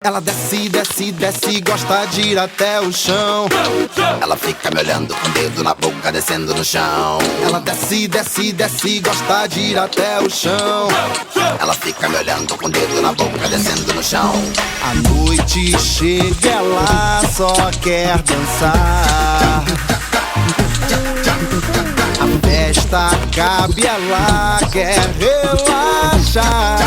Ela desce, desce, desce, gosta de ir até o chão. Ela fica me olhando com o dedo na boca, descendo no chão. Ela desce, desce, desce, gosta de ir até o chão. Ela fica me olhando com o dedo na boca, descendo no chão. A noite chega, ela só quer dançar. A festa cabe, ela quer relaxar.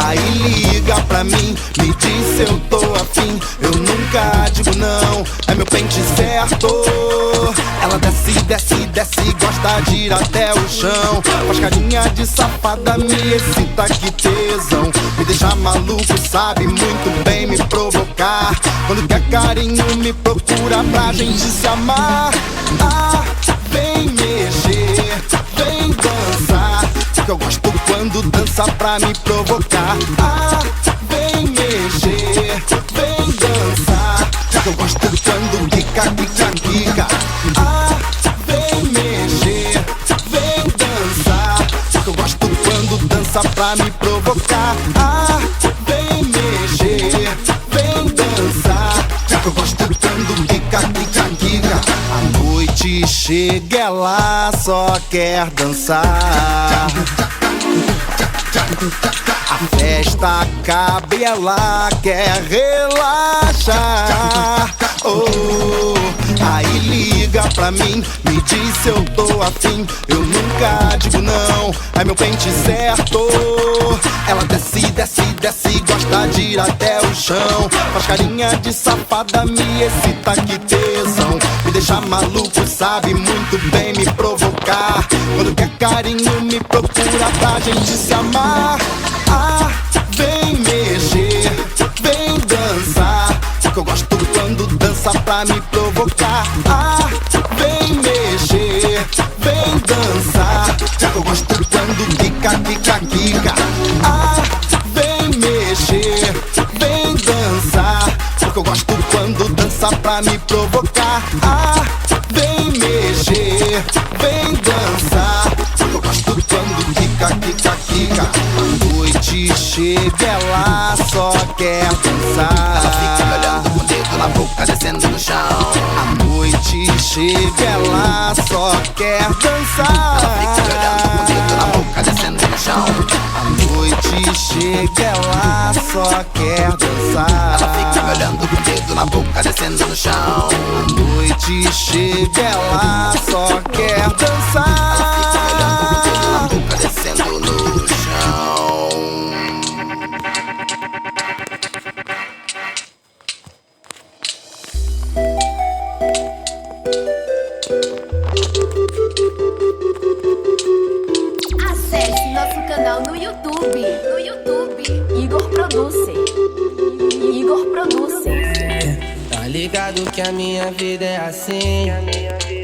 Aí liga pra mim, me diz se eu tô afim. Eu nunca digo não, é meu pente certo. Ela desce, desce, desce, gosta de ir até o chão. Faz carinha de safada, me excita, que tesão. Me deixa maluco, sabe muito bem me provocar. Quando quer carinho me procura pra gente se amar. Ah, vem mexer, vem dançar, porque eu gosto quando dança pra me provocar. Ah, vem mexer, vem dançar, porque eu gosto quando quica, quica, quica. Ah, vem mexer, vem dançar, porque eu gosto quando dança pra me provocar. Ah, vem mexer, vem dançar, porque eu gosto quando quica, quica, quica. A noite chega, ela só quer dançar. A festa acaba e ela quer relaxar. Aí liga pra mim, me diz se eu tô afim. Eu nunca digo não, é meu pente certo. Ela desce, desce, desce, gosta de ir até o chão. Faz carinha de safada, me excita, que tesão. Me deixa maluco, sabe muito bem me provocar. Quando quer carinho me procura pra gente se amar. Ah, vem mexer, vem dançar, porque eu gosto quando dança pra me provocar. Ah, vem mexer, vem dançar, porque eu gosto quando quica, quica, quica. Ah, vem mexer, vem dançar, porque eu gosto quando dança pra me provocar. Ah, vem mexer, vem dançar, porque eu gosto quando quica, quica, quica. A noite chega, ela só quer dançar. Ela fica me olhando com o dedo na boca, descendo no chão. A noite chega, ela só quer dançar. Ela fica me olhando com o dedo na boca, descendo no chão. A noite chega, ela só quer dançar. Ela fica me olhando com o dedo na boca, descendo no chão. A noite chega, ela só quer dançar. Ela fica me olhando com o dedo na boca, descendo no chão. Acesse nosso canal no YouTube. Igor Producer. Igor Producer. Tá ligado que a minha vida é assim.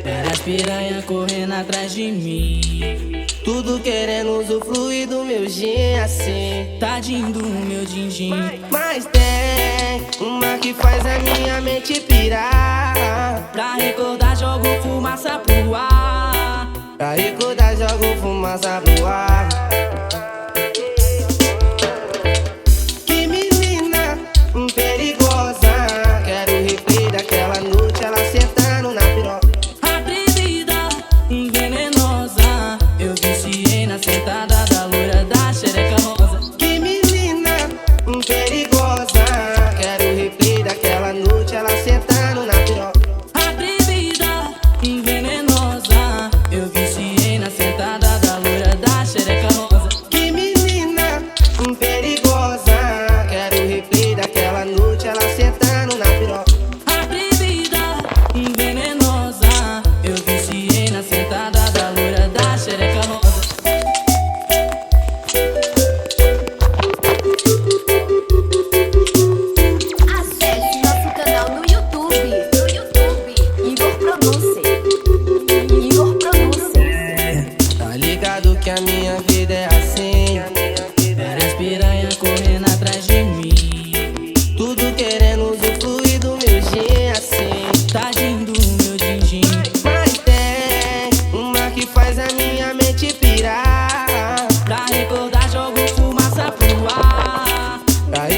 Várias piranha correndo atrás de mim, tudo querendo usufruir do meu gin assim. Tadinho do meu din-din. Mas tem uma que faz a minha mente pirar. Pra recordar jogo fumaça pro ar. Pra recordar jogo fumaça pro ar. Que menina perigosa. Quero o replay daquela noite, ela sentando na piroca. Atrevida, venenosa, eu viciei na sentada da loira da xereca rosa. Que menina perigosa. Quero o replay daquela noite, ela sentando na piroca. Atrevida, venenosa, eu viciei na sentada da loira da xereca rosa.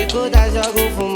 bicuda, jogo fumo.